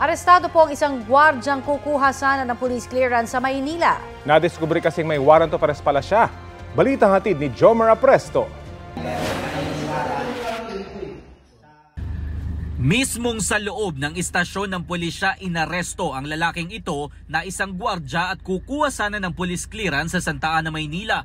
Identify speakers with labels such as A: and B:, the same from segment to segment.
A: Arestado po ang isang gwardyang kukuha sana ng police clearance sa Maynila.
B: Nadiskubre kasing may warrant of arrest pala siya. Balitang hatid ni Jomer Apresto.
C: Mismong sa loob ng istasyon ng pulisya, inaresto ang lalaking ito na isang gwardya at kukuha sana ng police clearance sa Santa Ana, Maynila.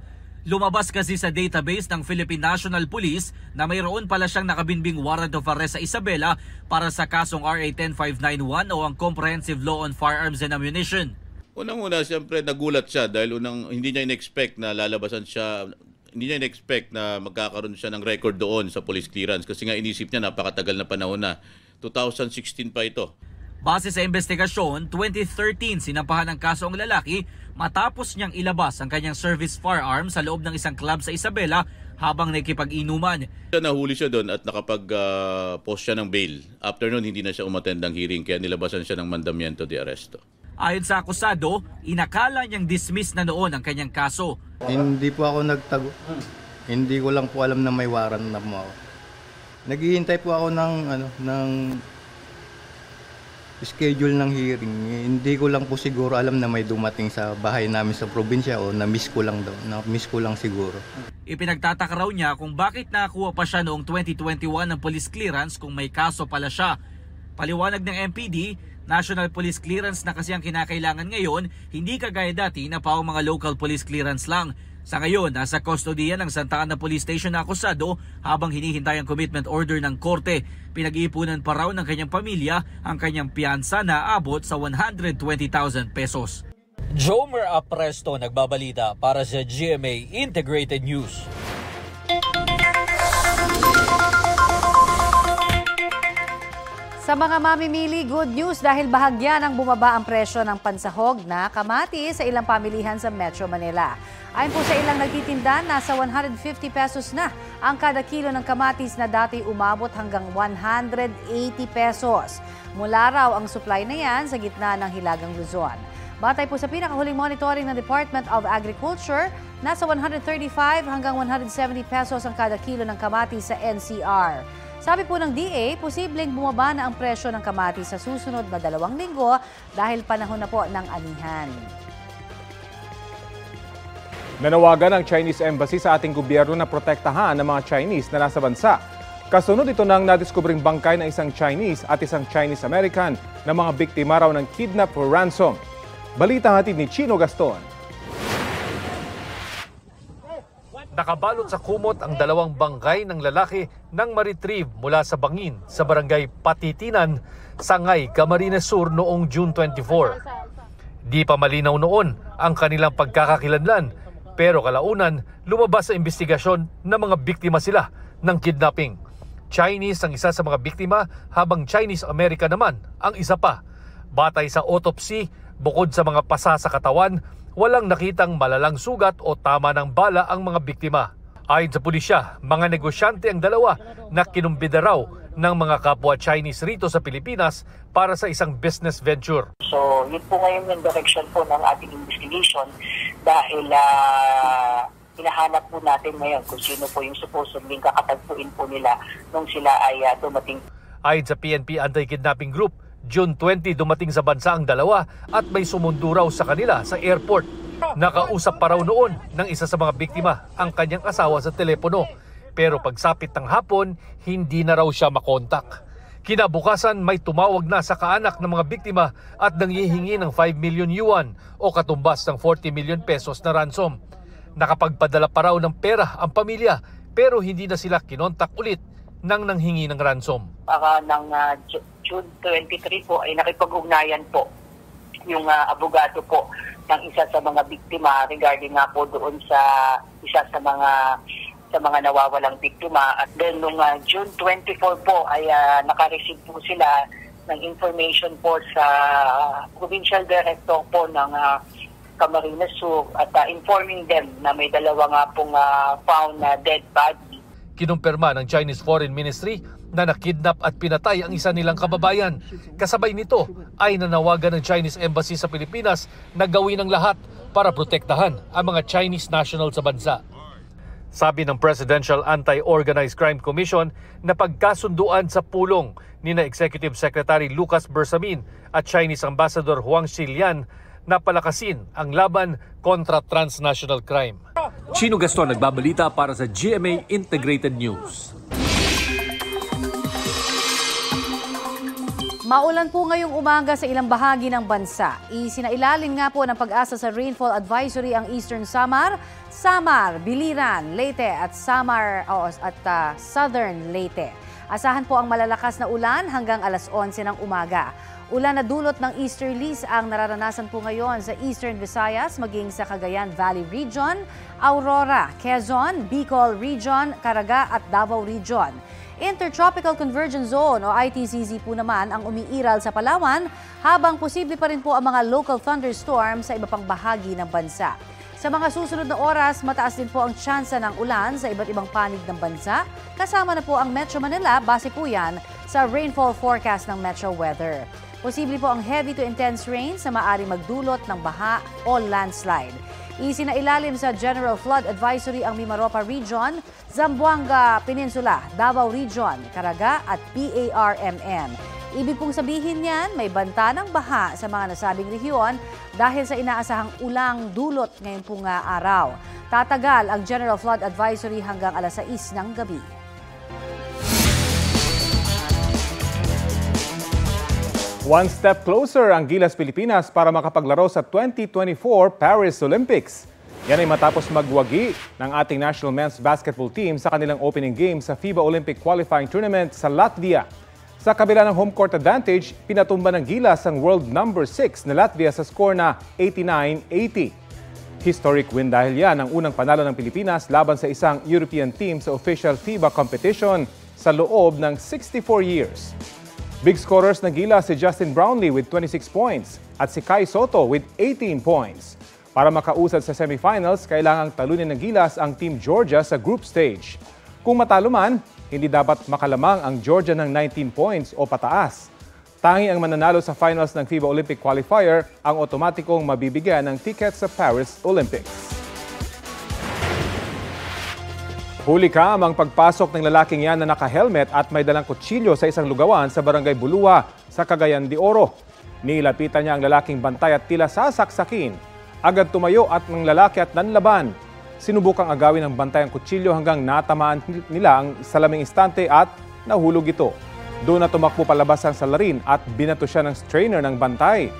C: Lumabas kasi sa database ng Philippine National Police na mayroon pala siyang nakabinbing warrant of arrest sa Isabela para sa kasong RA 10591 o ang Comprehensive Law on Firearms and Ammunition.
D: Unang-una, siyempre nagulat siya dahil hindi niya in-expect na lalabasan siya. Hindi niya in-expect na magkakaroon siya ng record doon sa police clearance kasi nga inisip niya napakatagal na panahon na. 2016 pa ito.
C: Base sa investigasyon, 2013 sinampahan ng kaso ang lalaki matapos niyang ilabas ang kanyang service firearm sa loob ng isang club sa Isabela habang nakikipag-inuman.
D: Nahuli siya doon at nakapag-post siya ng bail. After noon, hindi na siya umattend ng hearing kaya nilabasan siya ng mandamiento de arresto.
C: Ayon sa akusado, inakala niyang dismiss na noon ang kanyang kaso.
E: Hindi po ako nagtago. Hindi ko lang po alam na may warrant na po ako. Naghihintay po ako ng schedule ng hearing. Hindi ko lang po siguro alam na may dumating sa bahay namin sa probinsya o na-miss ko lang daw. Na-miss ko lang siguro.
C: Ipinagtataka raw niya kung bakit nakakuha pa siya noong 2021 ng police clearance kung may kaso pala siya. Paliwanag ng MPD, National Police Clearance na kasi ang kinakailangan ngayon, hindi kagaya dati na pao mga local police clearance lang. Sa ngayon, nasa kustodiya ng Santa Ana Police Station na akusado habang hinihintay ang commitment order ng korte. Pinag-iipunan pa raw ng kanyang pamilya ang kanyang piyansa na abot sa 120,000 pesos. Jomer Apresto nagbabalita para sa GMA Integrated News.
A: Sa mga mamimili, good news dahil bahagyan ang bumaba ang presyo ng pansahog na kamatis sa ilang pamilihan sa Metro Manila. Ayon po sa ilang nagtitinda, nasa 150 pesos na ang kada kilo ng kamatis na dati umabot hanggang 180 pesos. Mula raw ang supply na yan sa gitna ng Hilagang Luzon. Batay po sa pinakahuling monitoring ng Department of Agriculture, nasa 135 hanggang 170 pesos ang kada kilo ng kamatis sa NCR. Sabi po ng DA, posibleng bumaba na ang presyo ng kamatis sa susunod na 2 linggo dahil panahon na po ng anihan.
B: Nanawagan ang Chinese Embassy sa ating gobyerno na protektahan ng mga Chinese na nasa bansa. Kasunod ito ng nadiskubring bangkay ng isang Chinese at isang Chinese-American na mga biktima raw ng kidnap or ransom. Balita hatid ni Chino Gaston.
F: Nakabalot sa kumot ang 2 bangkay ng lalaki nang ma-retrieve mula sa bangin sa barangay Patitinan, Sangay, Camarines Sur noong June 24. Di pa malinaw noon ang kanilang pagkakakilanlan pero kalaunan lumabas sa investigasyon na mga biktima sila ng kidnapping. Chinese ang isa sa mga biktima habang Chinese-American naman ang isa pa. Batay sa autopsy, bukod sa mga pasa sa katawan, walang nakitang malalang sugat o tama ng bala ang mga biktima. Ayon sa pulisya, mga negosyante ang dalawa na kinumbida raw ng mga kapwa Chinese rito sa Pilipinas para sa isang business venture.
G: So yun po ngayon yung direction po ng ating investigation dahil hinahanap po natin ngayon kung sino po yung supposedly kakatagpuin po nila nung sila ay dumating.
F: Ayon sa PNP Anti-Kidnapping Group, June 20 dumating sa bansa ang dalawa at may sumundo raw sa kanila sa airport. Nakausap pa raw noon ng isa sa mga biktima ang kanyang asawa sa telepono. Pero pagsapit ng hapon, hindi na raw siya makontak. Kinabukasan may tumawag na sa kaanak ng mga biktima at nanghihingi ng 5 million yuan o katumbas ng 40 million pesos na ransom. Nakapagpadala pa raw ng pera ang pamilya pero hindi na sila kinontak ulit nang nanghingi ng ransom.
G: Ng June 23 po ay nakipag-ugnayan po yung abogado po ng isa sa mga biktima regarding nga po doon sa isa sa mga nawawalang biktima. At then nung June 24 po ay naka-receive po sila ng information po sa Provincial Director po ng Camarines Sur at informing them na may dalawa nga pong found na dead body.
F: Kinumpirma ng Chinese Foreign Ministry na nakidnap at pinatay ang isa nilang kababayan. Kasabay nito ay nanawagan ng Chinese Embassy sa Pilipinas na gawin ang lahat para protektahan ang mga Chinese national sa bansa. Sabi ng Presidential Anti-Organized Crime Commission na pagkasunduan sa pulong nina Executive Secretary Lucas Bersamin at Chinese Ambassador Huang Xilian na palakasin ang laban kontra transnational crime. Chino Gaston nagbabalita para sa GMA Integrated News.
A: Maulan po ngayong umaga sa ilang bahagi ng bansa. Isinailalim nga po ng pag-asa sa rainfall advisory ang Eastern Samar, Biliran, Leyte at Southern Leyte. Asahan po ang malalakas na ulan hanggang alas 11 ng umaga. Ulan na dulot ng easterlies ang nararanasan po ngayon sa Eastern Visayas maging sa Cagayan Valley Region, Aurora, Quezon, Bicol Region, Caraga at Davao Region. Intertropical Convergence Zone o ITCZ po naman ang umiiral sa Palawan habang posible pa rin po ang mga local thunderstorms sa iba pang bahagi ng bansa. Sa mga susunod na oras, mataas din po ang tsansa ng ulan sa iba't ibang panig ng bansa. Kasama na po ang Metro Manila, base po yan sa rainfall forecast ng Metro Weather. Posible po ang heavy to intense rain sa maaring magdulot ng baha o landslide. Isinailalim sa General Flood Advisory ang Mimaropa Region, Zamboanga Peninsula, Davao Region, Caraga at PARMM. Ibig pong sabihin niyan, may banta ng baha sa mga nasabing rehiyon dahil sa inaasahang ulang dulot ngayon pong araw. Tatagal ang General Flood Advisory hanggang alas 6 ng gabi.
B: One step closer ang Gilas Pilipinas para makapaglaro sa 2024 Paris Olympics. Yan ay matapos magwagi ng ating national men's basketball team sa kanilang opening game sa FIBA Olympic Qualifying Tournament sa Latvia. Sa kabila ng home court advantage, pinatumba ng Gilas ang world number 6 na Latvia sa score na 89-80. Historic win dahil yan ang unang panalo ng Pilipinas laban sa isang European team sa official FIBA competition sa loob ng 64 years. Big scorers ng Gilas si Justin Brownlee with 26 points at si Kai Soto with 18 points. Para makausad sa semifinals, kailangang talunin ng Gilas ang Team Georgia sa group stage. Kung matalo man, hindi dapat makalamang ang Georgia ng 19 points o pataas. Tanging ang mananalo sa finals ng FIBA Olympic Qualifier ang otomatikong mabibigyan ng ticket sa Paris Olympics. Huli ka ang pagpasok ng lalaking yan na naka-helmet at may dalang kutsilyo sa isang lugawan sa Barangay Bulua sa Cagayan de Oro. Nilapitan niya ang lalaking bantay at tila sasaksakin. Agad tumayo at ng lalaki at nanlaban. Sinubukang agawin ng bantay ang kutsilyo hanggang natamaan nila ang salaming instante at nahulog ito. Doon na tumakbo palabas ang salarin at binato siya ng strainer ng bantay.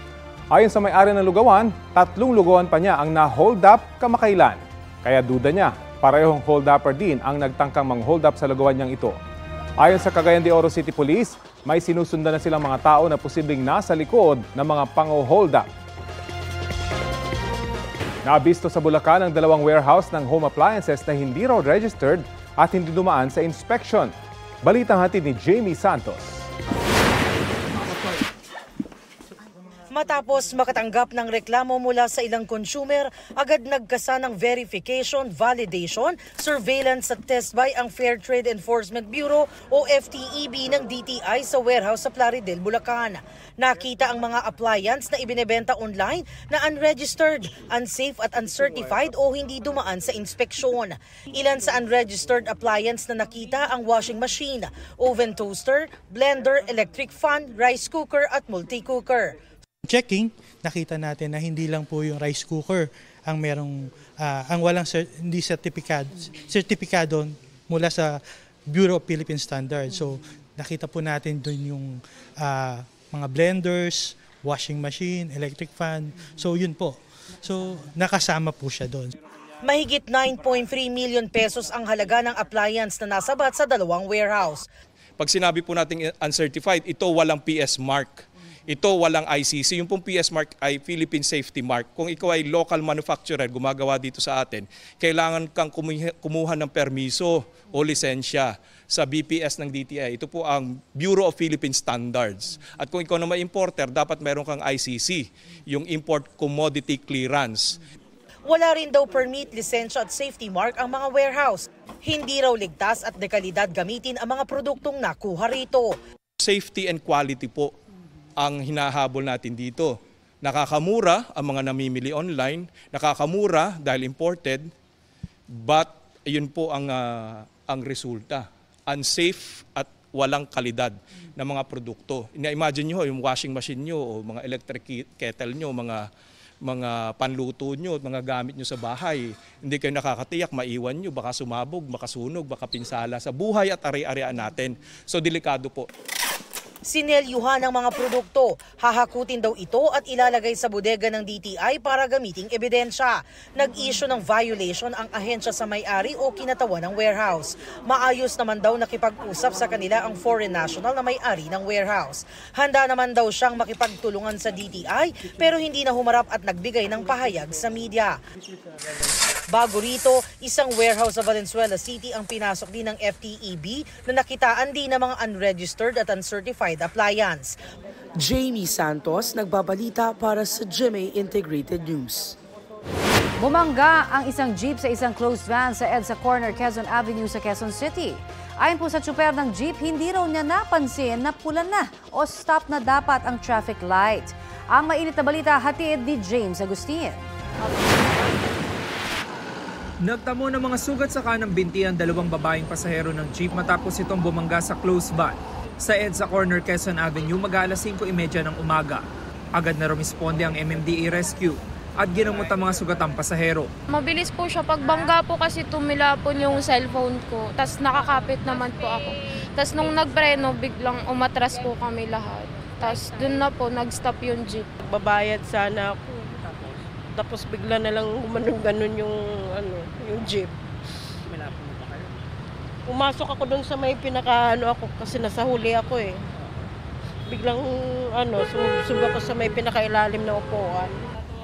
B: Ayon sa may-ari ng lugawan, 3 lugawan pa niya ang na-hold up kamakailan. Kaya duda niya, parehong hold-upper din ang nagtangkang mang-hold up sa lugawan niyang ito. Ayon sa Cagayan de Oro City Police, may sinusundan na silang mga tao na posibleng nasa likod ng mga pango-hold up. Naabisto sa Bulacan ang 2 warehouse ng home appliances na hindi raw registered at hindi dumaan sa inspection. Balitang hatid ni Jamie Santos.
H: Matapos makatanggap ng reklamo mula sa ilang consumer, agad nagkasa ng verification, validation, surveillance at test by ang Fair Trade Enforcement Bureau o FTEB ng DTI sa warehouse sa Plaridel, Bulacan. Nakita ang mga appliance na ibinebenta online na unregistered, unsafe at uncertified o hindi dumaan sa inspeksyon. Ilan sa unregistered appliance na nakita ang washing machine, oven toaster, blender, electric fan, rice cooker at multi-cooker.
I: Checking, nakita natin na hindi lang po yung rice cooker ang merong ang walang hindi sertipikado mula sa Bureau of Philippine Standards. So nakita po natin doon yung mga blenders, washing machine, electric fan. So yun po. So nakasama po siya doon.
H: Mahigit 9.3 million pesos ang halaga ng appliance na nasabat sa 2 warehouse.
J: Pag sinabi po natin uncertified, ito walang PS mark. Ito walang ICC. Yung pong PS mark ay Philippine Safety Mark. Kung ikaw ay local manufacturer, gumagawa dito sa atin, kailangan kang kumuha ng permiso o lisensya sa BPS ng DTI. Ito po ang Bureau of Philippine Standards. At kung ikaw na may importer, dapat meron kang ICC, yung Import Commodity Clearance.
H: Wala rin daw permit, lisensya at safety mark ang mga warehouse. Hindi raw ligtas at dekalidad gamitin ang mga produktong nakuha rito.
J: Safety and quality po ang hinahabol natin dito. Nakakamura ang mga namimili online, nakakamura dahil imported, but Ayun po ang resulta. Unsafe at walang kalidad na mga produkto. Imagine nyo, yung washing machine nyo, o mga electric kettle nyo, mga panluto nyo, mga gamit nyo sa bahay. Hindi kayo nakakatiyak, maiwan nyo, baka sumabog, baka sunog, baka pinsala sa buhay at ari-arian natin. So delikado po.
H: Sinelyuhan ang mga produkto. Hahakutin daw ito at ilalagay sa bodega ng DTI para gamiting ebidensya. Nag-issue ng violation ang ahensya sa may-ari o kinatawan ng warehouse. Maayos naman daw nakipag-usap sa kanila ang foreign national na may-ari ng warehouse. Handa naman daw siyang makipagtulungan sa DTI pero hindi na humarap at nagbigay ng pahayag sa media. Bago rito, isang warehouse sa Valenzuela City ang pinasok din ng FTEB na nakitaan din ng mga unregistered at uncertified appliance. Jamie Santos, nagbabalita para sa GMA Integrated News.
A: Bumangga ang isang jeep sa isang closed van sa EDSA Corner, Quezon Avenue sa Quezon City. Ayon po sa tsuper ng jeep, hindi raw niya napansin na pula na o stop na dapat ang traffic light. Ang mainit na balita hatid ni James Agustin.
K: Nagtamo ng mga sugat sa kanang binti ang dalawang babaeng pasahero ng jeep matapos itong bumangga sa closed van sa EDSA Corner, Quezon Avenue mag-aalas 5:30 ng umaga. Agad na rumisponde ang MMDA Rescue at ginamot ang mga sugatang pasahero.
L: Mabilis po siya. Pagbangga po kasi tumilapon yung cellphone ko. Tapos nakakapit naman po ako. Tapos nung nagpreno, biglang umatras po kami lahat. Tapos dun na po, nag-stop yung jeep.
M: Babayad sana ako. Tapos bigla na lang gumanon-ganon yung jeep. Pumasok ako doon sa may ako kasi nasa huli ako eh. Biglang subok ko sa may pinakailalim na upuan.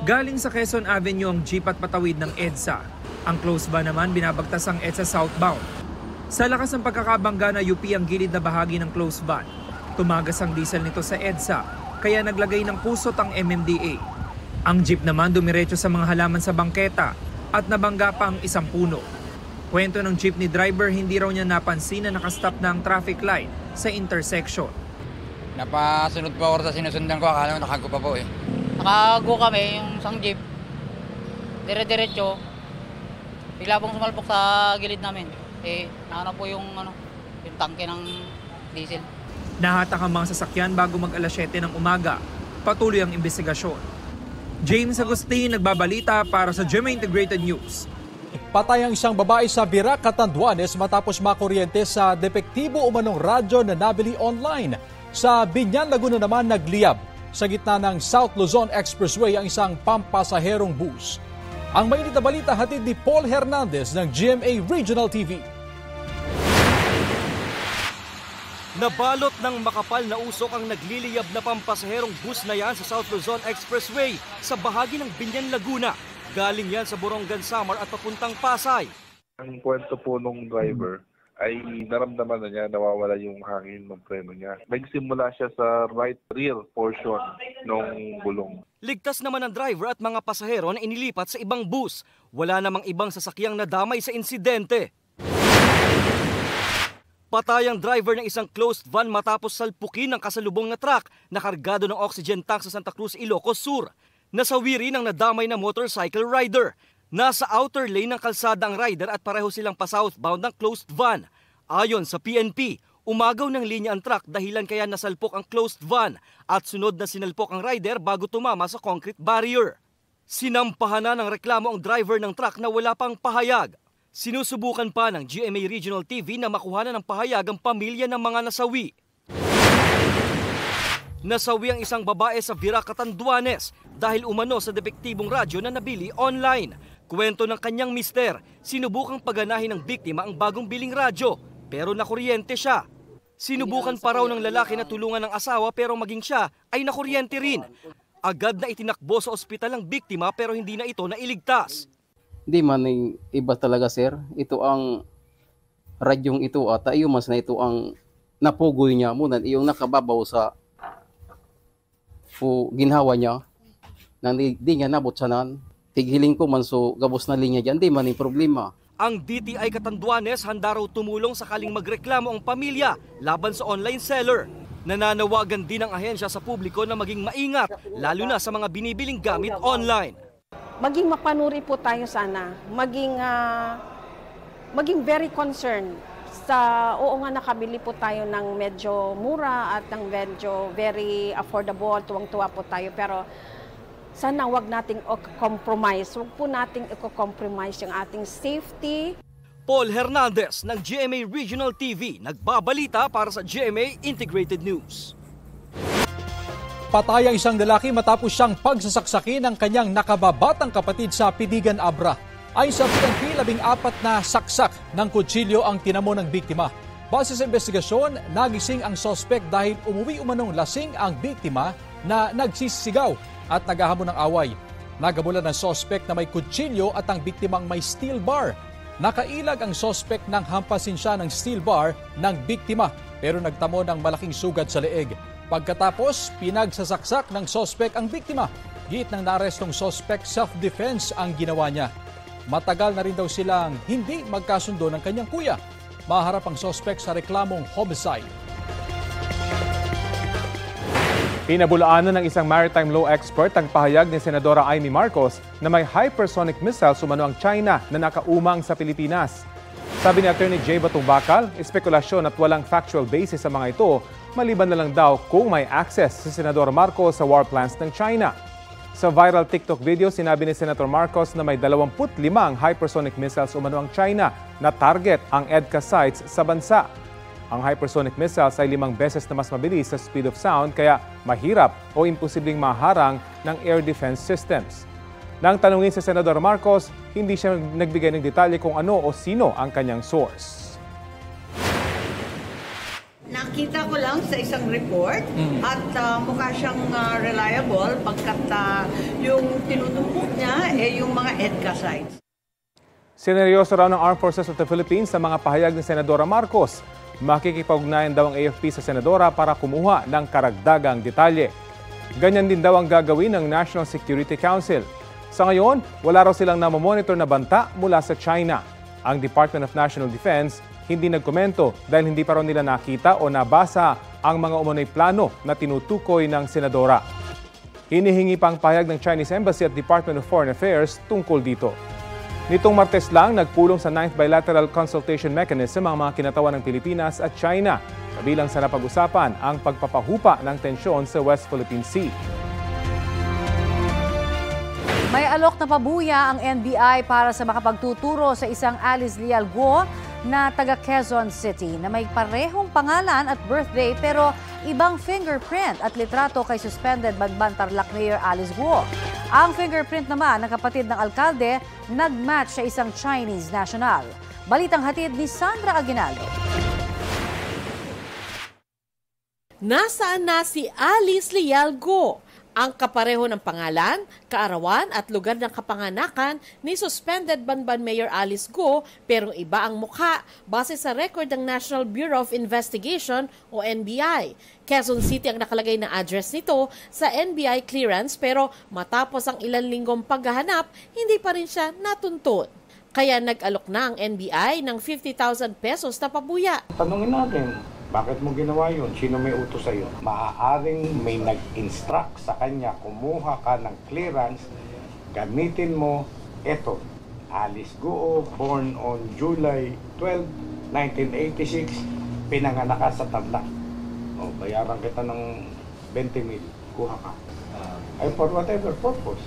K: Galing sa Quezon Avenue ang jeep at patawid ng EDSA. Ang close van naman binabagtas ang EDSA southbound. Sa lakas ng pagkakabangga na UP ang gilid na bahagi ng close van. Tumagas ang diesel nito sa EDSA kaya naglagay ng pusot ang MMDA. Ang jeep naman dumiretso sa mga halaman sa bangketa at nabangga pa ang isang puno. Kwento ng jeepney driver, hindi raw niya napansin na nakastop na ang traffic light sa intersection.
N: Napasunod pa ako sa sinusundan ko, akala ko nakago pa po eh.
O: Nakago kami, yung isang jeep, dire-diretso, bigla pong sumalpok sa gilid namin. Po yung tangke ng diesel.
K: Nahatak ang mga sasakyan bago mag-alas 7 ng umaga. Patuloy ang investigasyon. James Agustin, nagbabalita para sa GMA Integrated News.
P: Patay ang isang babae sa Virac, Catanduanes matapos makuryente sa depektibo umanong radyo na nabili online. Sa Binyan, Laguna naman nagliyab sa gitna ng South Luzon Expressway ang isang pampasaherong bus. Ang mainit na balita hatid ni Paul Hernandez ng GMA Regional TV.
Q: Nabalot ng makapal na usok ang nagliliyab na pampasaherong bus na yan sa South Luzon Expressway sa bahagi ng Binyan, Laguna. Galing yan sa Borongan, Samar at papuntang Pasay.
R: Ang kwento po nung driver ay naramdaman na niya, nawawala yung hangin ng preno niya. Nagsimula siya sa right rear portion ng gulong.
Q: Ligtas naman ang driver at mga pasahero na inilipat sa ibang bus. Wala namang ibang sasakyang nadamay sa insidente. Patay ang driver ng isang closed van matapos salpukin ng kasalubong na truck na kargado ng oxygen tank sa Santa Cruz, Ilocos Sur. Nasawi rin ang nadamay na motorcycle rider. Nasa outer lane ng kalsada ang rider at pareho silang pa-southbound ng closed van. Ayon sa PNP, umagaw ng linya ang truck dahilan kaya nasalpok ang closed van at sunod na sinalpok ang rider bago tumama sa concrete barrier. Sinampahan na ng reklamo ang driver ng truck na wala pang pahayag. Sinusubukan pa ng GMA Regional TV na makuha ng pahayag ang pamilya ng mga nasawi. Nasawi ang isang babae sa Virac, Catanduanes dahil umano sa depektibong radyo na nabili online. Kwento ng kanyang mister, sinubukang paganahin ng biktima ang bagong biling radyo pero nakuryente siya. Sinubukan pa raw ng lalaki na tulungan ng asawa pero maging siya ay nakuryente rin. Agad na itinakbo sa ospital ang biktima pero hindi na ito nailigtas.
S: Hindi man iba talaga sir, ito ang radyong ito at iyo mas na ito ang napugoy niya muna yung nakababaw sa ginhawa niya na di niya nabot sanan. Tighiling ko man so gabos na linya dyan, di man yung problema.
Q: Ang DTI Catanduanes handa raw tumulong sakaling magreklamo ang pamilya laban sa online seller. Nananawagan din ang ahensya sa publiko na maging maingat, lalo na sa mga binibiling gamit online.
T: Maging mapanuri po tayo sana, maging
M: maging very concerned oo nga nakabili po tayo ng medyo mura at ng medyo very affordable, tuwang-tuwa po tayo, pero sana wag nating compromise. Wag po nating i-compromise yung ating safety.
Q: Paul Hernandez ng GMA Regional TV nagbabalita para sa GMA Integrated News.
P: Patay ang isang lalaki matapos siyang pagsasaksakin ng kanyang nakababatang kapatid sa Pidigan, Abra. Ayon sa PNP, 14 na saksak ng kutsilyo ang tinamo ng biktima. Base sa investigasyon, nagising ang sospek dahil umuwi umanong lasing ang biktima na nagsisigaw at naghahamon ng away. Nagamulan ng sospek na may kutsilyo at ang biktimang may steel bar. Nakailag ang sospek nang hampasin siya ng steel bar ng biktima pero nagtamo ng malaking sugat sa leeg. Pagkatapos, pinagsasaksak ng sospek ang biktima. Giit ng naarestong sospek, self-defense ang ginawa niya. Matagal na rin daw silang hindi magkasundo ng kanyang kuya. Maharap ang sospek sa reklamong homicide.
B: Pinabulaanan ng isang maritime law expert ang pahayag ni Senadora Amy Marcos na may hypersonic missiles umano ang China na nakaumang sa Pilipinas. Sabi ni Attorney Jay Batubakal, espekulasyon at walang factual basis sa mga ito, maliban na lang daw kung may access si Senador Marcos sa war plans ng China. Sa viral TikTok video, sinabi ni Senator Marcos na may 25 hypersonic missiles umano ang China na target ang EDCA sites sa bansa. Ang hypersonic missiles ay 5 beses na mas mabilis sa speed of sound kaya mahirap o imposibleng maharang ng air defense systems. Nang tanungin si Senador Marcos, hindi siya nagbigay ng detalye kung ano o sino ang kanyang source.
T: Nakita ko lang sa isang report at mukha siyang reliable pagkat yung tinutumbok niya yung mga EDCA sites.
B: Sineryoso raw ng Armed Forces of the Philippines sa mga pahayag ni Senadora Marcos. Makikipag-ugnayan daw ang AFP sa Senadora para kumuha ng karagdagang detalye. Ganyan din daw ang gagawin ng National Security Council. Sa ngayon, wala raw silang namomonitor na banta mula sa China. Ang Department of National Defense hindi nagkomento dahil hindi pa raw nila nakita o nabasa ang mga umunoy plano na tinutukoy ng Senadora. Hinihingi pang pahayag ng Chinese Embassy at Department of Foreign Affairs tungkol dito. Nitong Martes lang, nagpulong sa 9th Bilateral Consultation Mechanism ang mga kinatawan ng Pilipinas at China. Kabilang sa napag-usapan ang pagpapahupa ng tensyon sa West Philippine Sea.
A: May alok na pabuya ang NBI para sa makapagtuturo sa isang Alice Leal Guo na taga Quezon City na may parehong pangalan at birthday pero ibang fingerprint at litrato kay suspended Banban Tarlac Mayor Alice Guo. Ang fingerprint naman ng kapatid ng alkalde nag-match sa isang Chinese national. Balitang hatid ni Sandra Aguinaldo.
U: Nasaan na si Alice Leal Guo? Ang kapareho ng pangalan, kaarawan at lugar ng kapanganakan ni suspended Banban Mayor Alice Guo pero iba ang mukha base sa record ng National Bureau of Investigation o NBI. Quezon City ang nakalagay na address nito sa NBI clearance pero matapos ang ilang linggong paghahanap, hindi pa rin siya natuntun. Kaya nag-alok na ang NBI ng 50,000 pesos na pabuya.
V: Tanungin natin, bakit mo ginawa yun? Sino may utos sa'yo? Maaaring may nag-instruct sa kanya, kumuha ka ng clearance, gamitin mo, eto, Alice Guo, born on July 12, 1986, pinanganak ka sa Tarlac. O, bayaran kita ng 20,000, kuha ka. Ay for whatever purpose,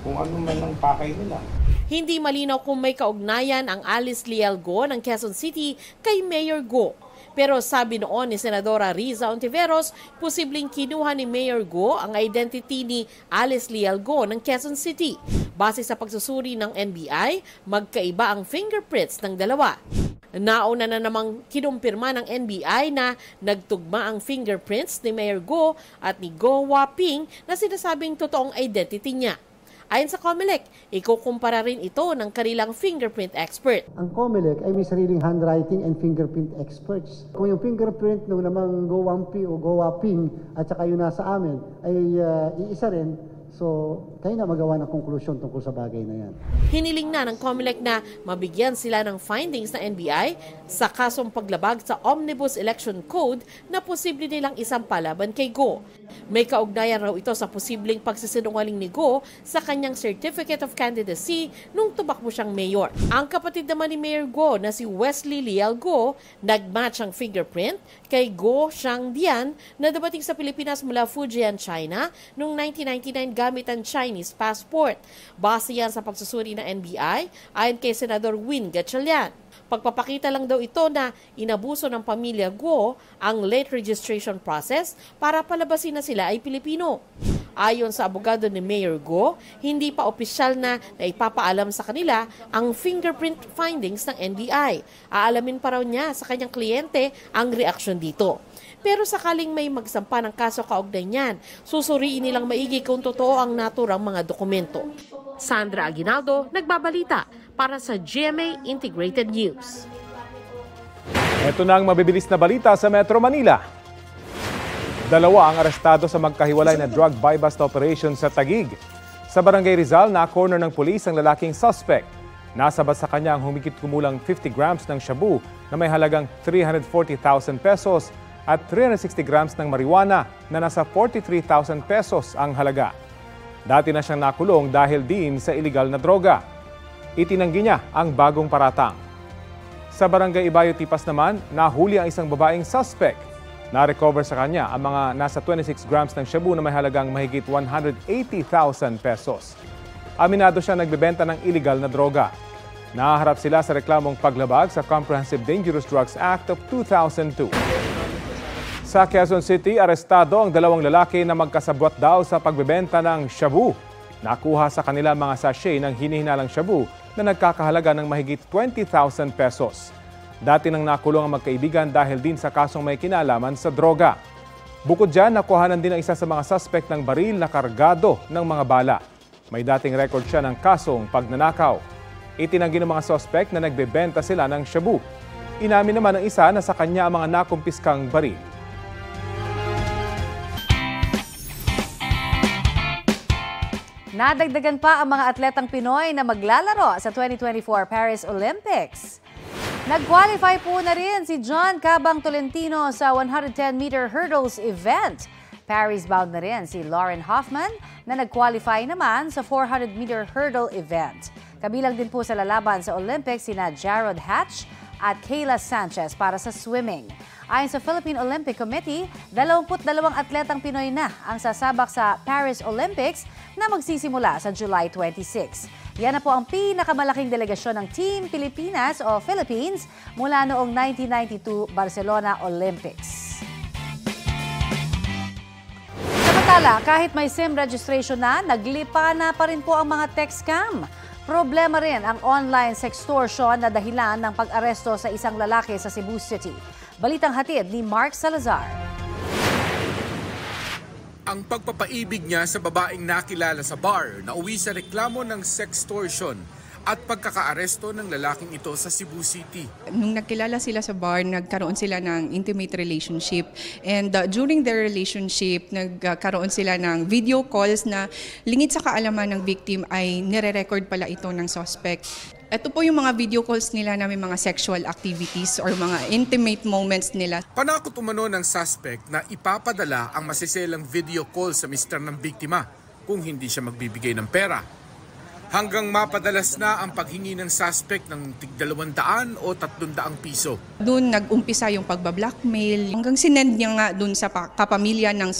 V: kung ano man ang pakay nila.
U: Hindi malinaw kung may kaugnayan ang Alice Leal Guo ng Quezon City kay Mayor Guo. Pero sabi noon ni Senadora Riza Ontiveros, posibleng kinuha ni Mayor Guo ang identity ni Alice Leal Guo ng Quezon City. Base sa pagsusuri ng NBI, magkaiba ang fingerprints ng dalawa. Nauna na namang kinumpirma ng NBI na nagtugma ang fingerprints ni Mayor Guo at ni Guo Waping na sinasabing totoong identity niya. Ayon sa COMELEC, ikukumpara rin ito ng kanilang fingerprint expert.
W: Ang COMELEC ay may sariling handwriting and fingerprint experts. Kung yung fingerprint ng namang Go Wampi o Go Waping at saka yung nasa amin ay iisa rin, So, kayo na magawa ng konklusyon tungkol sa bagay na yan.
U: Hiniling na ng COMELEC na mabigyan sila ng findings ng NBI sa kasong paglabag sa Omnibus Election Code na posible nilang isampa laban kay Go. May kaugnayan raw ito sa posibleng pagsisinungaling ni Go sa kanyang Certificate of Candidacy nung tumakbo siyang mayor. Ang kapatid naman ni Mayor Go na si Wesley Leal Go, nagmatch ang fingerprint kay Go Shangdian na dumating sa Pilipinas mula Fujian, China noong 1999 gamit ang Chinese passport. Base yan sa pagsusuri ng NBI ayon kay Senador Win Gatchalian. Pagpapakita lang daw ito na inabuso ng pamilya Go ang late registration process para palabasin na sila ay Pilipino. Ayon sa abogado ni Mayor Go, hindi pa opisyal na ipapaalam sa kanila ang fingerprint findings ng NBI. Aalamin pa raw niya sa kanyang kliyente ang reaksyon dito. Pero sakaling may magsampa ng kaso kaugnay niyan, susuriin nilang maigi kung totoo ang naturang mga dokumento. Sandra Aguinaldo, nagbabalita para sa GMA Integrated News.
B: Ito na ang mabibilis na balita sa Metro Manila. 2 ang arestado sa magkahiwalay na drug buy-bust operation sa Taguig. Sa Barangay Rizal, na-corner ng pulis ang lalaking suspect. Nasabat sa kanya ang humigit kumulang 50 grams ng shabu na may halagang 340,000 pesos at 360 grams ng marijuana na nasa 43,000 pesos ang halaga. Dati na siyang nakulong dahil din sa iligal na droga. Itinanggi niya ang bagong paratang. Sa Barangay Ibayo Tipas naman, nahuli ang isang babaeng suspect. Na-recover sa kanya ang mga nasa 26 grams ng shabu na may halagang mahigit 180,000 pesos. Aminado siya nagbebenta ng iligal na droga. Naharap sila sa reklamong paglabag sa Comprehensive Dangerous Drugs Act of 2002. Sa Quezon City, arestado ang 2 lalaki na magkasabwat daw sa pagbebenta ng shabu. Nakuha sa kanila mga sachet ng hinihinalang shabu na nagkakahalaga ng mahigit 20,000 pesos. Dati nang nakulong ang magkaibigan dahil din sa kasong may kinalaman sa droga. Bukod dyan, nakuhanan din ang isa sa mga suspect ng baril na kargado ng mga bala. May dating record siya ng kasong pagnanakaw. Itinanggi ng mga suspect na nagbebenta sila ng shabu. Inamin naman ng isa na sa kanya ang mga nakumpiskang baril.
A: Nadagdagan pa ang mga atletang Pinoy na maglalaro sa 2024 Paris Olympics. Nag-qualify po na rin si John Cabang Tolentino sa 110-meter hurdles event. Paris-bound na rin si Lauren Hoffman na nag-qualify naman sa 400-meter hurdle event. Kabilang din po sa lalaban sa Olympics sina Jarrod Hatch at Kayla Sanchez para sa swimming. Ayon sa Philippine Olympic Committee, 22 atletang Pinoy na ang sasabak sa Paris Olympics na magsisimula sa July 26. Yan na po ang pinakamalaking delegasyon ng Team Pilipinas o Philippines mula noong 1992 Barcelona Olympics. Samantala, kahit may SIM registration na, naglipa na pa rin po ang mga tech scam. Problema rin ang online sextortion na dahilan ng pag-aresto sa isang lalaki sa Cebu City. Balitang hatid ni Mark Salazar.
C: Ang pagpapaibig niya sa babaeng nakilala sa bar na uwi sa reklamo ng sextortion at pagkakaaresto ng lalaking ito sa Cebu City.
D: Nung nagkilala sila sa bar, nagkaroon sila ng intimate relationship. And during their relationship, nagkaroon sila ng video calls na lingid sa kaalaman ng victim ay nire-record pala ito ng suspect. Ito po yung mga video calls nila na may mga sexual activities or mga intimate moments nila.
C: Panakot umano ng suspect na ipapadala ang masiselang video call sa mister ng biktima kung hindi siya magbibigay ng pera. Hanggang mapadalas na ang paghingi ng suspect ng tig-200 o 300 piso.
D: Doon nag-umpisa yung pagbablackmail. Hanggang sinend niya nga doon sa kapamilya ng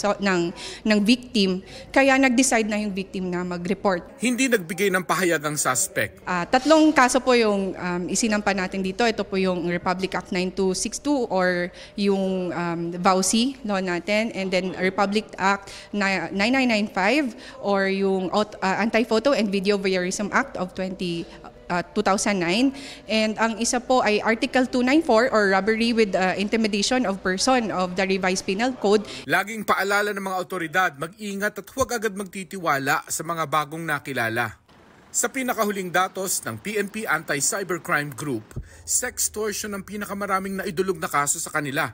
D: victim. Kaya nag-decide na yung victim na mag-report.
C: Hindi nagbigay ng pahayag ang suspect.
D: 3 kaso po yung isinampa natin dito. Ito po yung Republic Act 9262 or yung VAUSI law natin. And then Republic Act 9995 or yung Anti-Photo and Video Voyeurism Act of 2009. And ang isa po ay Article 294 or robbery with intimidation of person of the Revised Penal Code.
C: Laging paalala ng mga otoridad, mag-ingat at huwag agad magtitiwala sa mga bagong nakilala. Sa pinakahuling datos ng PNP Anti-Cybercrime Group, sextortion ang pinakamaraming naidulog na kaso sa kanila.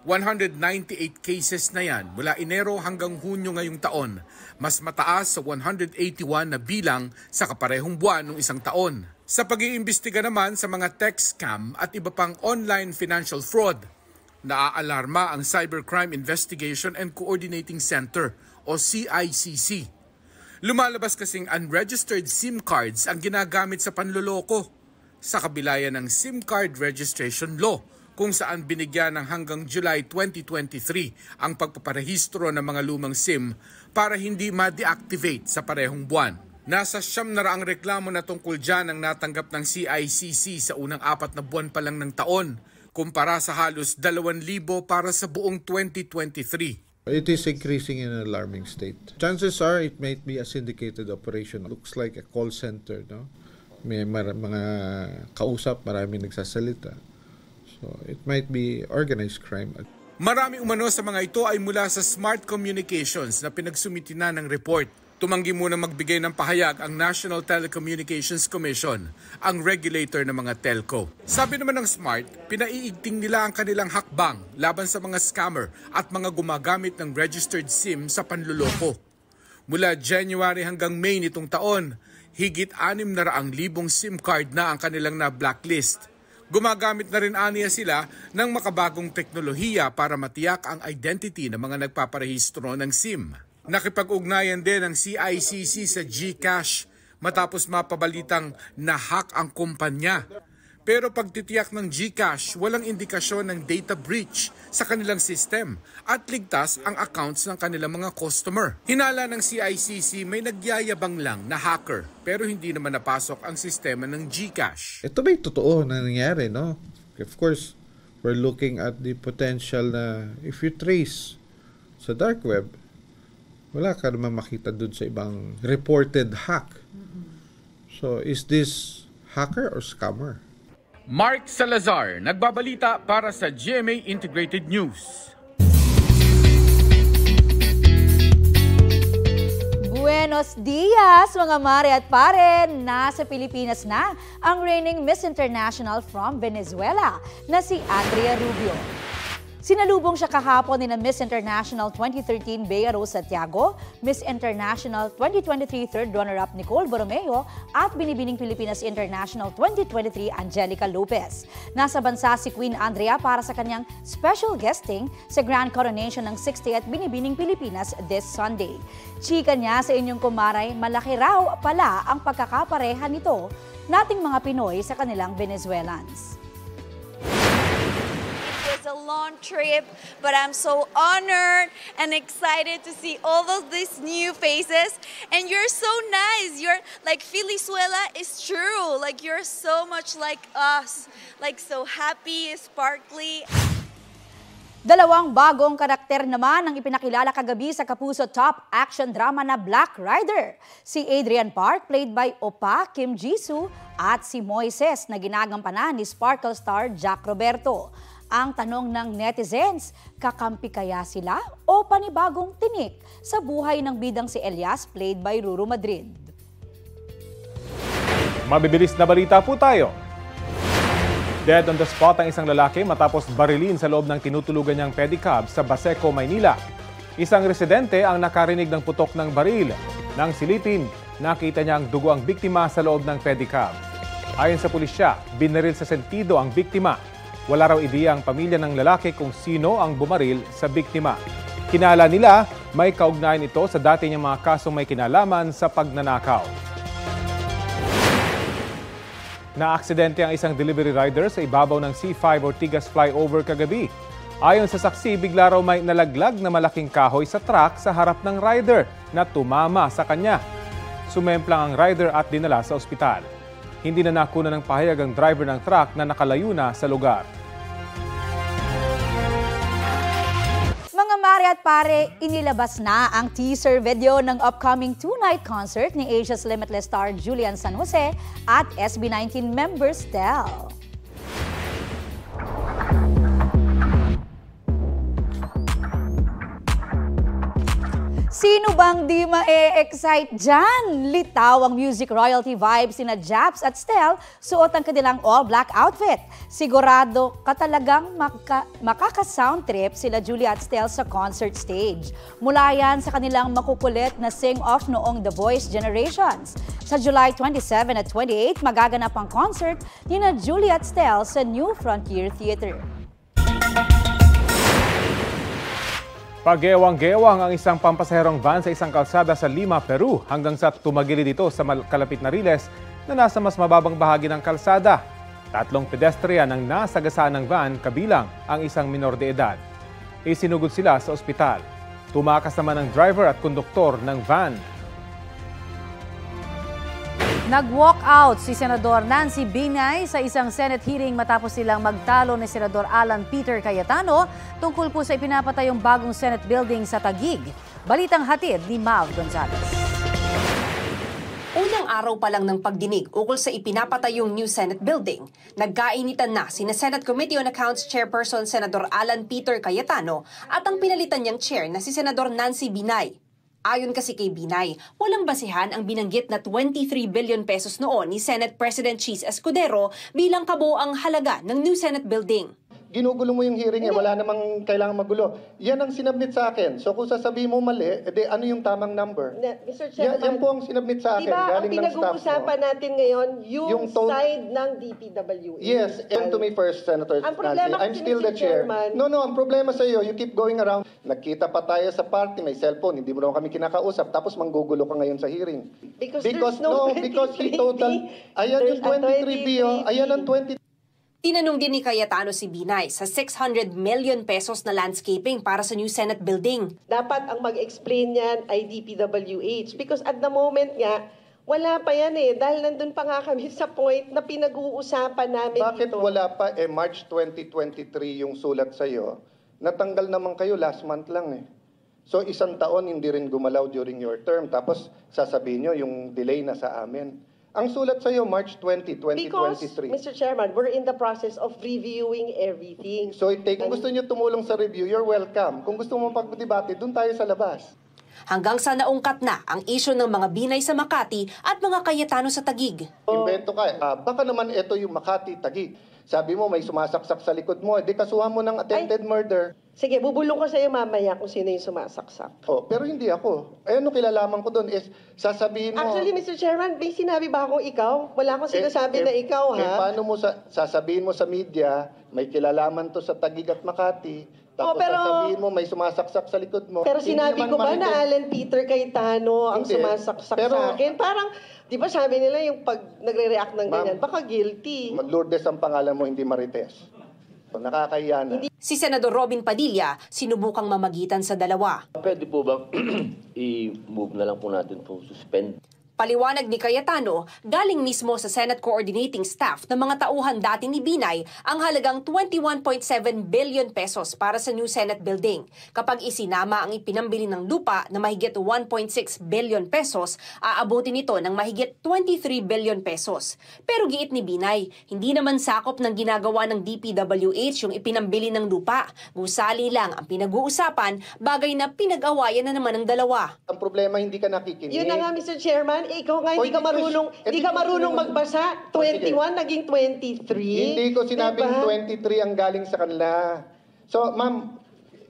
C: 198 cases na yan mula Enero hanggang Hunyo ngayong taon, mas mataas sa 181 na bilang sa kaparehong buwan ng isang taon. Sa pag-iimbestiga naman sa mga tech scam at iba pang online financial fraud, naaalarma ang Cybercrime Investigation and Coordinating Center o CICC. Lumalabas kasing unregistered SIM cards ang ginagamit sa panloloko sa kabila yan ng SIM card registration law kung saan binigyan ng hanggang July 2023 ang pagpaparehistro ng mga lumang SIM para hindi ma-deactivate sa parehong buwan. Nasa 900 reklamo na tungkol dyan ang natanggap ng CICC sa unang 4 na buwan pa lang ng taon, kumpara sa halos 2,000 para sa buong 2023.
E: It is increasing in an alarming state. Chances are it might be a syndicated operation. Looks like a call center, no? May mga kausap, marami nagsasalita. So it might be organized crime.
C: Marami umano sa mga ito ay mula sa Smart Communications na pinagsumiti na ng report. Tumanggi muna magbigay ng pahayag ang National Telecommunications Commission, ang regulator ng mga telco. Sabi naman ng Smart, pinaiigting nila ang kanilang hakbang laban sa mga scammer at mga gumagamit ng registered SIM sa panluloko. Mula January hanggang May nitong taon, higit 600,000 SIM card na ang kanilang na-blacklist. Gumagamit na rin aniya sila ng makabagong teknolohiya para matiyak ang identity ng mga nagpaparehistro ng SIM. Nakipag-ugnayan din ang CICC sa GCash matapos mapabalitang na-hack ang kumpanya. Pero pagtitiyak ng GCash, walang indikasyon ng data breach sa kanilang system at ligtas ang accounts ng kanilang mga customer. Hinala ng CICC may nagyayabang lang na hacker pero hindi naman napasok ang sistema ng GCash.
E: Ito ba'y totoo na nangyari, no? Of course, we're looking at the potential na if you trace sa dark web, wala ka naman makita dun sa ibang reported hack. So, is this hacker or scammer?
C: Mark Salazar, nagbabalita para sa GMA Integrated News.
F: Buenos dias mga mare at pare! Nasa Pilipinas na ang reigning Miss International from Venezuela na si Andrea Rubio. Sinalubong siya kahapon ni na Miss International 2013 Bea Rose Santiago, Miss International 2023 third runner-up Nicole Borromeo at Binibining Pilipinas International 2023 Angelica Lopez. Nasa bansa si Queen Andrea para sa kanyang special guesting sa Grand Coronation ng 60th Binibining Pilipinas this Sunday. Chika niya sa inyong kumaray, malaki raw pala ang pagkakapareha nito nating mga Pinoy sa kanilang Venezuelans.
G: It's a long trip, but I'm so honored and excited to see all of these new faces. And you're so nice. You're like Venezuela is true. Like you're so much like us. Like so happy, sparkly.
F: Dalawang bagong karakter naman ang ipinakilala kagabi sa Kapuso top action drama na Black Rider. Si Adrian Park, played by Opa Kim Jisoo, at si Moises na ginagampanan ni Sparkle star Jack Roberto. Ang tanong ng netizens, kakampi kaya sila o panibagong tinik sa buhay ng bidang si Elias played by Ruru Madrid?
B: Mabibilis na balita po tayo. Dead on the spot ang isang lalaki matapos barilin sa loob ng tinutulugan niyang pedicab sa Baseco, Maynila. Isang residente ang nakarinig ng putok ng baril. Nang silipin, nakita niya ang dugo ang biktima sa loob ng pedicab. Ayon sa pulisya, binaril sa sentido ang biktima. Wala raw ideya ang pamilya ng lalaki kung sino ang bumaril sa biktima. Kinala nila may kaugnayan ito sa dati niyang mga kasong may kinalaman sa pagnanakaw. Naaksidente ang isang delivery rider sa ibabaw ng C5 Ortigas flyover kagabi. Ayon sa saksi, bigla raw may nalaglag na malaking kahoy sa truck sa harap ng rider na tumama sa kanya. Sumemplang ang rider at dinala sa ospital. Hindi na nakuna ng pahayag ang driver ng truck na nakalayo na sa lugar.
F: Mga mare at pare, inilabas na ang teaser video ng upcoming two-night concert ni Asia's Limitless star Julian San Jose at SB19 member Stel. Sino bang di ma-excite dyan? Litaw ang music royalty vibes sina Japs at Stel, suot ang kanilang all-black outfit. Sigurado ka talagang makaka-sound trip sila Julia at Stel sa concert stage. Mula yan sa kanilang makukulit na sing-off noong The Voice Generations. Sa July 27 at 28, magaganap ang concert ni na Julia at Stel sa New Frontier Theater.
B: Pagewang-gewang ang isang pampasaherong van sa isang kalsada sa Lima, Peru hanggang sa tumagilid dito sa kalapit na riles na nasa mas mababang bahagi ng kalsada. 3 pedestrian ang nasagasaan ng van kabilang ang isang minor de edad. Isinugod sila sa ospital. Tumakas naman ang driver at konduktor ng van.
A: Nag-walk out si Senador Nancy Binay sa isang Senate hearing matapos silang magtalo ni Senador Alan Peter Cayetano tungkol po sa ipinapatayong bagong Senate building sa Taguig. Balitang hatid ni Mav Gonzalez.
H: Unang araw pa lang ng pagdinig ukol sa ipinapatayong new Senate building, nagkainitan na sina Senate Committee on Accounts Chairperson Senador Alan Peter Cayetano at ang pinalitan niyang chair na si Senador Nancy Binay. Ayon kasi kay Binay, walang basihan ang binanggit na 23 billion pesos noon ni Senate President Cheese Escudero bilang kabuoang halaga ng new Senate building.
I: Ginugulo mo yung hearing wala namang kailangan magulo. Yan ang sinabmit sa akin. So kung sasabihin mo mali, edi ano yung tamang number?
J: Mr. Chairman,
I: yan po ang sinabmit sa akin.
J: Diba
I: galing
J: ang
I: ng staff mo.
J: pinag-uusapan natin ngayon, yung side ng DPWH?
I: Yes, and to me first, Senator
J: Ang problema
I: Nancy. I'm still the chair. No, ang problema sa iyo, you keep going around. Nagkita pa tayo sa party, may cellphone, hindi mo naman kami kinakausap, tapos manggugulo ka ngayon sa hearing.
J: Because
I: he total, ayan yung 23B, ayan ang 23.
H: Tinanong din ni Cayetano si Binay sa 600 million pesos na landscaping para sa new Senate building.
J: Dapat ang mag-explain yan ay DPWH because at the moment nga, wala pa yan dahil nandun pa nga kami sa point na pinag-uusapan namin
I: Bakit
J: dito.
I: wala pa? March 2023 yung sulat sa'yo. Natanggal naman kayo last month lang So 1 taon hindi rin gumalaw during your term. Tapos sasabihin nyo yung delay na sa amin. Ang sulat sa'yo, March 20, 2023.
J: Because, Mr. Chairman, we're in the process of reviewing everything.
I: So, kung gusto nyo tumulong sa review, you're welcome. Kung gusto mo pag-debate, dun tayo sa labas.
H: Hanggang sa naungkat na ang isyu ng mga Binay sa Makati at mga Cayetano sa Taguig.
I: Invento ka. Baka naman ito yung Makati, Taguig. Sabi mo, may sumasaksak sa likod mo. Di kasuhan mo ng attempted murder.
J: Sige, bubulong ko sa iyo mamaya kung sino yung sumasaksak.
I: Pero hindi ako. Ano kilalaman ko doon is sasabihin mo...
J: Actually, Mr. Chairman, may sinabi ba akong ikaw? Wala akong sinasabi na ikaw, ha?
I: Paano mo sasabihin mo sa media, may kilalaman to sa Taguig at Makati, tapos sasabihin mo may sumasaksak sa likod mo.
J: Pero sinabi ko ba na Alan Peter Cayetano ang sumasaksak sa akin? Parang, di ba sabi nila yung pag nagre-react ng ganyan, baka guilty.
I: Lourdes ang pangalan mo, hindi Marites. Nakakahiya na.
H: Si Senador Robin Padilla, sinubukang mamagitan sa dalawa.
X: Pwede po ba i-move na lang po natin po, suspend?
H: Paliwanag ni Cayetano, galing mismo sa Senate Coordinating Staff ng mga tauhan dati ni Binay ang halagang 21.7 billion pesos para sa new Senate building. Kapag isinama ang ipinambili ng lupa na mahigit 1.6 billion pesos, aabutin ito ng mahigit 23 billion pesos. Pero giit ni Binay, hindi naman sakop ng ginagawa ng DPWH yung ipinambili ng lupa. Gusali lang ang pinag-uusapan, bagay na pinag-awayan na naman ng dalawa.
I: Ang problema, hindi ka nakikinig.
J: Yun na nga, Mr. Chairman. Ikaw nga, hindi ka marunong magbasa. 21, naging 23.
I: Hindi ko sinabing 23 ang galing sa kanila. So, ma'am,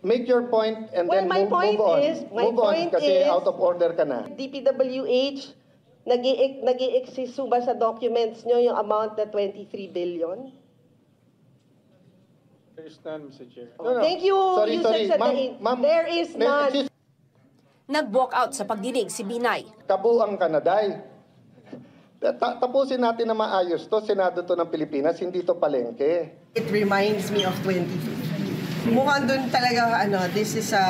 I: make your point and then move on. Move on kasi out of order ka na.
J: DPWH, nag-i-exist ba sa documents nyo yung amount na 23 billion?
I: There is none, Mr. Chair.
J: Thank you.
I: Sorry.
J: There is none.
H: Nag-walk out sa pagdinig si Binay.
I: Kabuang Kanaday. Tapusin natin na maayos to. Senado to ng Pilipinas, hindi to palengke.
J: It reminds me of 2015. Mukhang doon talaga, this is a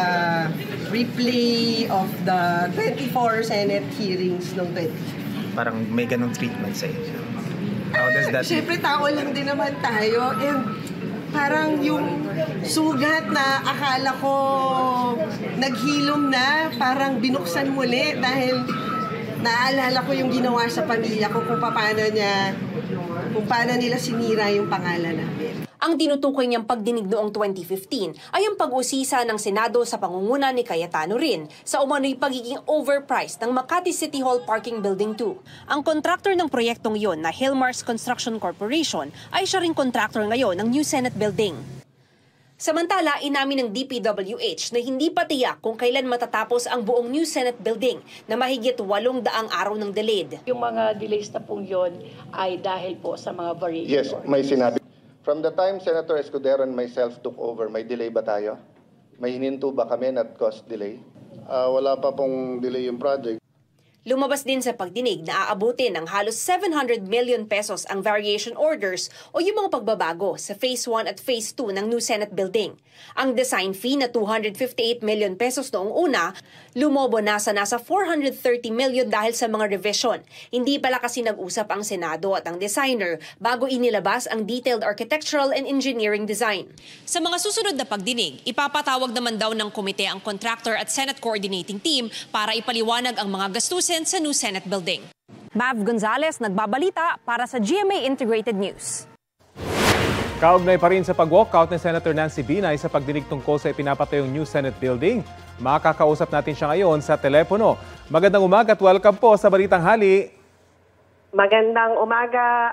J: replay of the 24 Senate hearings noong 2015.
Y: Parang may ganong treatment sa inyo. How does that...
J: Siyempre, tao lang din naman tayo. And parang yung sugat na akala ko naghilom na, parang binuksan muli dahil naalala ko yung ginawa sa pamilya ko kung paano nila sinira yung pangalan namin.
H: Ang tinutukoy niyang pagdinig noong 2015 ay ang pag-usisa ng Senado sa pangunguna ni Cayetano rin sa umano'y pagiging overpriced ng Makati City Hall Parking Building 2. Ang kontraktor ng proyektong yon na Hillmars Construction Corporation ay siya ring kontraktor ngayon ng New Senate Building. Samantala, inamin ng DPWH na hindi pa tiyak kung kailan matatapos ang buong New Senate Building na mahigit 800 araw ng delayed.
K: Yung mga delays na pong yun ay dahil po sa mga variation.
I: Yes, may sinabi. From the time Senator Escudero and myself took over, may delay ba tayo? May hininto ba kami na cost delay?
L: Wala pa pong delay yung project.
H: Lumabas din sa pagdinig na aabutin ng halos 700 million pesos ang variation orders o yung mga pagbabago sa Phase 1 at Phase 2 ng New Senate Building. Ang design fee na 258 million pesos noong una, lumobo na sa nasa 430 million dahil sa mga revision. Hindi pala kasi nag-usap ang Senado at ang designer bago inilabas ang detailed architectural and engineering design. Sa mga susunod na pagdinig, ipapatawag naman daw ng komite ang contractor at Senate coordinating team para ipaliwanag ang mga gastusin sa New Senate Building. Mav Gonzalez, nagbabalita para sa GMA Integrated News.
B: Kaugnay pa rin sa pag-walkout ni Senator Nancy Binay sa pagdinig tungkol sa ipinapatayong New Senate Building. Makakausap natin siya ngayon sa telepono. Magandang umaga at welcome po sa Balitang Hali.
N: Magandang umaga,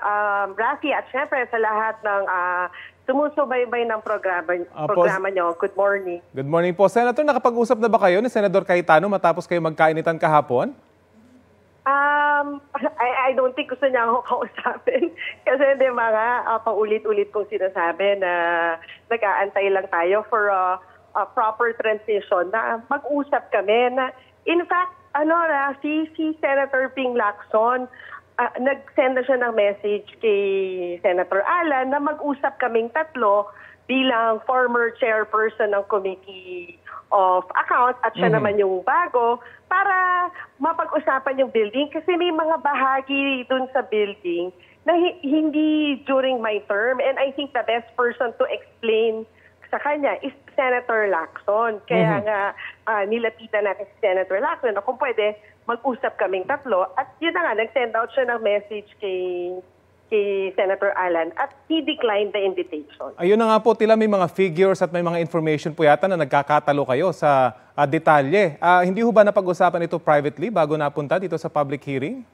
N: Rafi, at syempre sa lahat ng sumusubaybay ng programa nyo. Good morning.
B: Good morning po. Senator, nakapag-usap na ba kayo ni Senador Cayetano matapos kayo magkainitan kahapon?
N: I don't think gusto niya ako kausapin. Kasi di mga paulit-ulit kong sinasabi na nag-aantay lang tayo for a proper transition na mag-usap kami. Na, in fact, si Senator Ping Lacson, nag-send na siya ng message kay Senator Alan na mag-usap kaming tatlo bilang former chairperson ng Committee of Accounts at siya naman yung bago para mapag-usapan yung building kasi may mga bahagi dun sa building na hindi during my term and I think the best person to explain sa kanya is Senator Lacson. Kaya nga nilapitan natin si Senator Lacson na kung pwede mag-usap kaming tatlo at yun na nga, nag-send out siya ng message kay Senator Alan at he declined the invitation.
B: Ayun na nga po, tila may mga figures at may mga information po yata na nagkakatalo kayo sa detalye. Hindi ho ba napag-usapan ito privately bago napunta dito sa public hearing?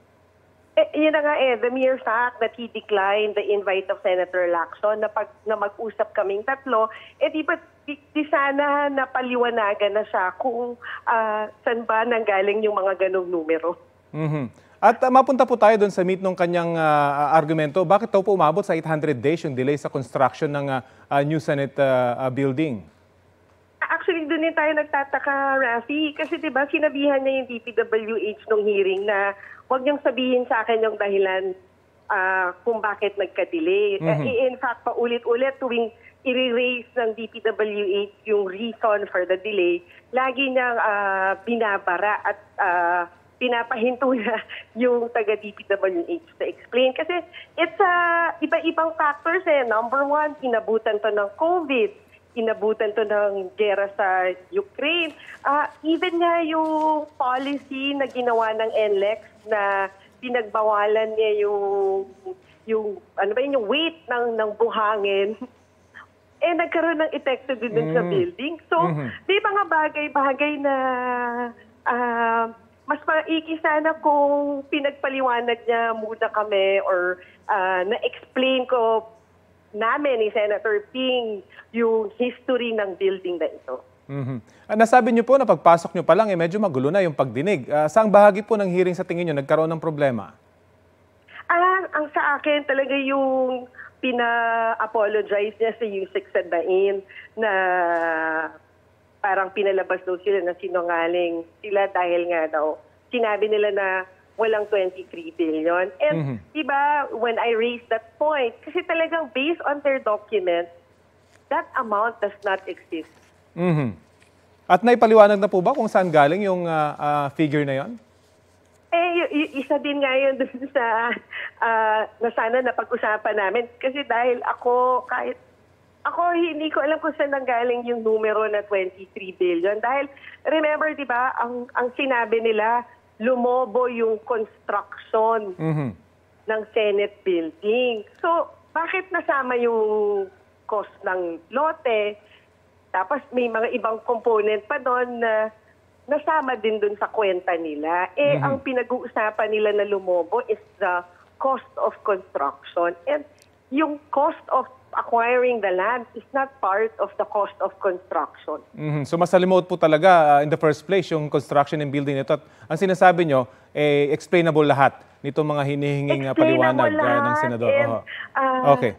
N: Yun na nga the mere fact that he declined the invite of Senator Lacson na mag-usap kaming tatlo, di sana napaliwanagan na siya kung saan ba nanggaling yung mga ganong numero. At mapunta po tayo doon sa meat ng kanyang argumento. Bakit daw po umabot sa 800 days yung delay sa construction ng New Senate building? Actually, doon din tayo nagtataka, Rafi. Kasi diba, sinabihan niya yung DPWH nung hearing na huwag niyong sabihin sa akin yung dahilan kung bakit nagka-delay. In fact, paulit-ulit tuwing i-raise ng DPWH yung reason for the delay, lagi niyang binabara at pinapahinto na yung taga-DPWH to explain. Kasi it's iba-ibang factors Number one, inabutan to ng COVID, inabutan to ng gera sa Ukraine. Even nga yung policy na ginawa ng NLEX na pinagbawalan niya yung weight ng buhangin, nagkaroon ng epekto din sa building. So, may mga bagay-bagay na mas maigi sana kung pinagpaliwanag niya muna kami or na-explain ko namin ni Senator Ping yung history ng building na ito. Nasabi niyo po na pagpasok niyo pa lang medyo magulo na yung pagdinig. Saang bahagi po ng hearing sa tingin niyo nagkaroon ng problema? Ang sa akin talaga yung pina-apologize niya sa Yusek Sadain na parang pinalabas daw sila na sinungaling sila dahil nga daw sinabi nila na walang 23 billion. And diba, when I raised that point, kasi talagang based on their documents, that amount does not exist. At naipaliwanag na po ba kung saan galing yung figure na yon? Isa din nga yun dun sa na sana napag-usapan namin. Kasi dahil ako hindi ko alam kung saan nanggaling yung numero na 23 billion. Dahil, remember, di ba, ang sinabi nila, lumobo yung construction ng Senate building. So, bakit nasama yung cost ng lote. Tapos may mga ibang component pa doon na nasama din doon sa kwenta nila. Ang pinag-uusapan nila na lumobo is the cost of construction. And yung cost of acquiring the land is not part of the cost of construction.
B: So masalimuot po talaga in the first place yung construction and building nito. At ang sinasabi nyo, explainable lahat nitong mga hinihinging paliwanag ng senador. Okay.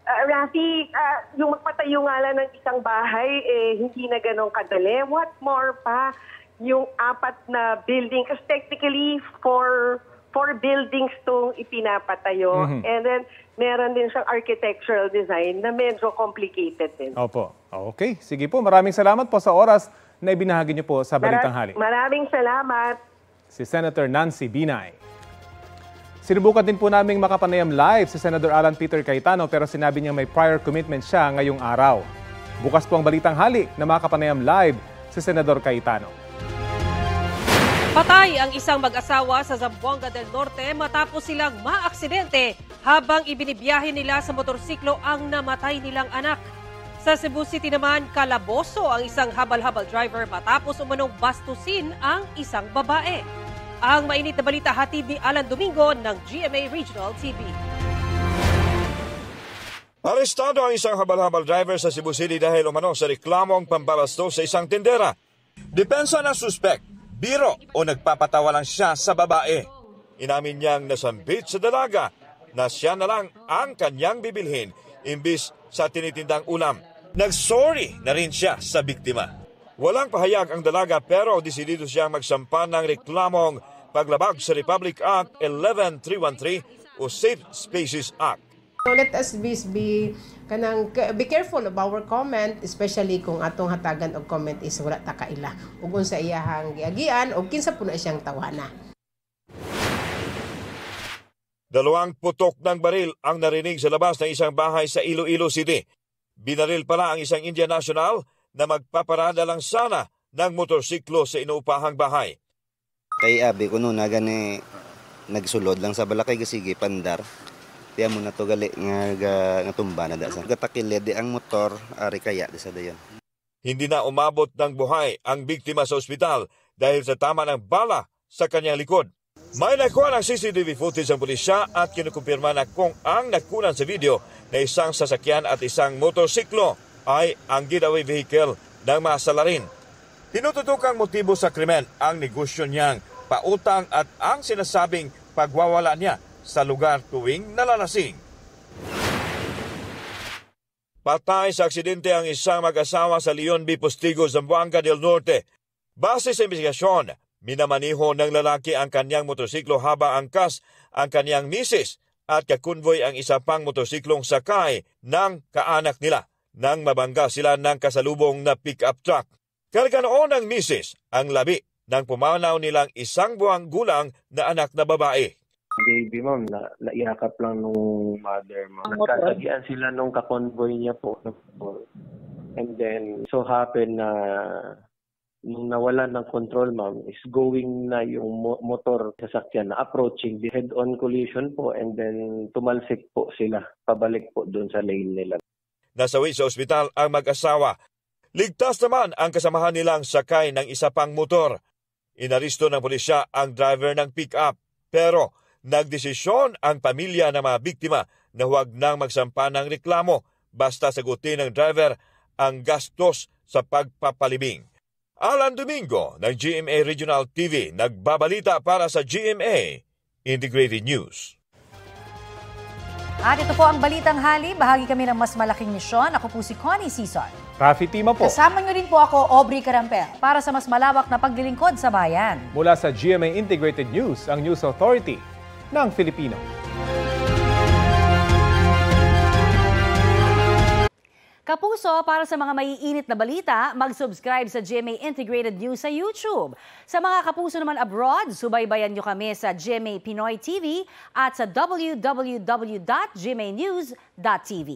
N: Rafi, yung magpatayo nga lang ng isang bahay, hindi na ganun kadali. What more pa yung 4 na building? Kasi technically, four buildings itong ipinapatayo. And then, meron din siyang architectural design na medyo complicated din.
B: Opo. Okay. Sige po. Maraming salamat po sa oras na ibinahagi niyo po sa Balitang Hali.
N: Maraming salamat.
B: Si Senator Nancy Binay. Sinubukan din po naming makapanayam live si Senator Alan Peter Cayetano pero sinabi niya may prior commitment siya ngayong araw. Bukas po ang Balitang Hali na makapanayam live si Senador Cayetano.
M: Patay ang isang mag-asawa sa Zamboanga del Norte matapos silang maaksidente habang ibinibiyahe nila sa motorsiklo ang namatay nilang anak. Sa Cebu City naman, kalaboso ang isang habal-habal driver matapos umanong bastusin ang isang babae. Ang mainit na balita hatid ni Alan Domingo ng GMA Regional TV.
O: Arestado ang isang habal-habal driver sa Cebu City dahil umano sa reklamong pambarasto sa isang tindera. Depensa ng suspect, biro o nagpapatawa lang siya sa babae. Inamin niyang nasambit sa dalaga na siya na lang ang kanyang bibilhin imbis sa tinitindang ulam. Nag-sorry na rin siya sa biktima. Walang pahayag ang dalaga pero desidido siyang magsampa ng reklamong paglabag sa Republic Act 11313 o Safe Spaces Act.
Q: So let us be careful of our comment, especially kung atong hatagan og comment is wala ta kaila. Ug unsa iyahang giagian o kinsa puno siyang tawana.
O: 2 putok ng baril ang narinig sa labas ng isang bahay sa Iloilo City. Binaril pala ang isang Indian national na magpaparada lang sana ng motorsiklo sa inuupahang bahay.
R: Kay abi kuno na gani nagsulod lang sa balakay sige pandar. Tiya mo na to gali nga tumba na da sa gatakilid di ang motor ari kaya di sa dayon.
O: Hindi na umabot ng buhay ang biktima sa ospital dahil sa tama ng bala sa kanyang likod. May nakuha ng CCTV footage ang pulisya at kinukumpirma na kung ang nakunan sa video na isang sasakyan at isang motorsiklo ay ang getaway vehicle ng mga salarin. Tinututukang motibo sa krimen ang negosyo niyang pautang at ang sinasabing pagwawala niya sa lugar tuwing nalalasing. Patay sa aksidente ang isang mag-asawa sa Leon B. Postigo, Zamboanga del Norte. Base sa investigasyon, minamaniho ng lalaki ang kanyang motorsiklo habang angkas ang kanyang misis at kakunvoy ang isa pang motorsiklong sakay ng kaanak nila nang mabangga sila ng kasalubong na pick-up truck. Karga noon ng misis ang labi ng pumanaw nilang 1 buwang gulang na anak na babae.
S: Baby ma'am, naiyakap lang nung mother ma'am. Nagkasagian sila nung kakonvoy niya po. And then, so happen na nung nawalan ng control ma'am, is going na yung motor sasakyan na approaching the head-on collision po and then tumalsik po sila, pabalik po doon sa lane nila.
O: Nasawi sa ospital ang mag-asawa. Ligtas naman ang kasamahan nilang sakay ng isa pang motor. Inaristo ng pulisya ang driver ng pick-up pero nagdesisyon ang pamilya ng mga biktima na huwag nang magsampa ng reklamo basta sagutin ng driver ang gastos sa pagpapalibing. Alan Domingo ng GMA Regional TV nagbabalita para sa GMA Integrated News.
A: At ito po ang Balitang Hali. Bahagi kami ng mas malaking misyon. Ako po si Connie Sison.
B: Rafi Tima po.
F: Kasama nyo rin po ako, Aubrey Carampel.
A: Para sa mas malawak na paglilingkod sa bayan.
B: Mula sa GMA Integrated News, ang News Authority ng Filipino.
A: Kapuso, para sa mga maiinit na balita, mag-subscribe sa GMA Integrated News sa YouTube. Sa mga kapuso naman abroad, subaybayan nyo kami sa GMA Pinoy TV at sa www.gmanews.tv.